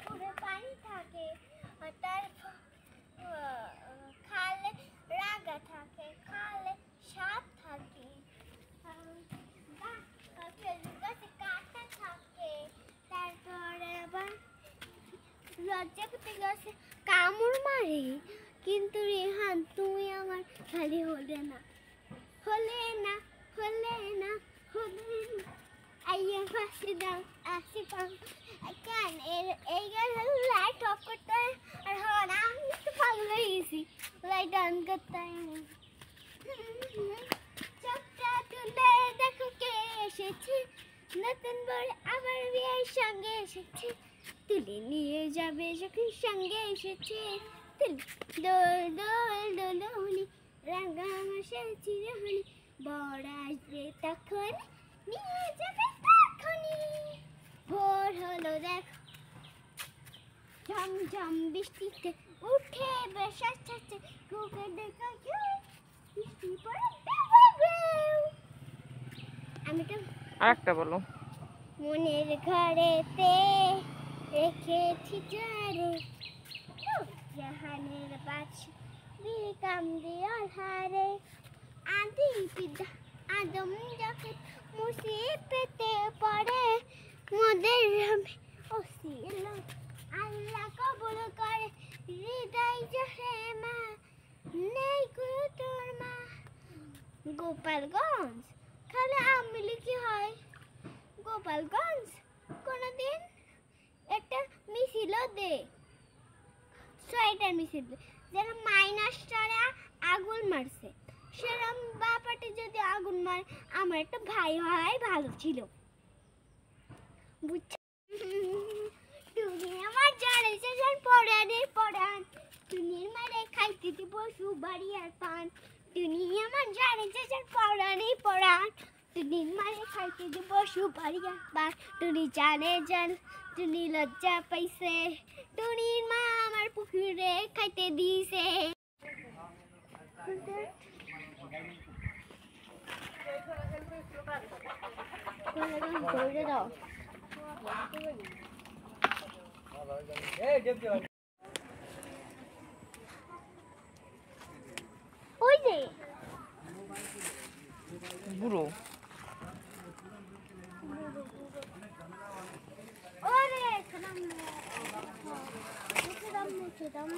পুকুরে পানি থাকে, তার খালে রাগা থাকে, খালে সাপ থাকে, গাছে কাঁটা থাকে, তারপরে আবার লজ্জাপতি গাছে কামড় মারে। কিন্তু রেহান তুমি আমার খালি হলে না, হলে না, হলে না, হলে না। আইয়া ফাঁসি দাও আসি পাম কেন এই গাছ লাইট অফ করতে হয়। আর হন আমি একটু পাগল হয়ে গেছি লাইট অন করতে হয়। চোখটা তুলে দেখো কে এসেছে, নতুন বর আমার বিয়ের সঙ্গে এসেছে, তুলে নিয়ে যাবে যখন সঙ্গে এসেছে। দোল দোল দোলনি রাঙা মাসের চিরহনি, বর আসবে তখন নিয়ে যাবে তখনই। ভোর হলো দেখো ঝমঝম বৃষ্টিতে উঠে বেশ আসছে, কুকুর দেখা বৃষ্টি পড়ে। আমি তো আরেকটা বলো। মনের ঘরেতে রেখেছি যারে, জাহানের বাছি কামড়িয়ার হারে, আদি পিতা আদম যখন মুসিবতে পড়ে, মোদের রবে ওসিল আল্লাহ কবুল করে, হৃদয় জহে মা নেই কোনো তোর মা। গোপালগঞ্জ খালে আমলি কি হয়, গোপালগঞ্জ কোনদিন একটা মিছিল দে, সোয়েটার মিছিল দে, যারা মাইনাসটারা আগুন মারছে সেরম বাপাটে যদি আগুন মারে, আমার একটা ভাই হয় ভালো ছিল বুঝছো। তুমি আমার জানে সেজন পড়ানে পড়ান, তুমি মারে খাইতে দিব সুবাড়ি আর পান। তুমি আমার জানে সেজন পড়ানে পড়ান, তুমি মারে খাইতে দিব সুবাড়ি আর পান। তুমি জানে জান তুমি লজ্জা পাইছে, তুমি মা আমার পুকুরে খাইতে দিছে। দাও ওই যে বুড়ো ওরে খালাম মুছে দাম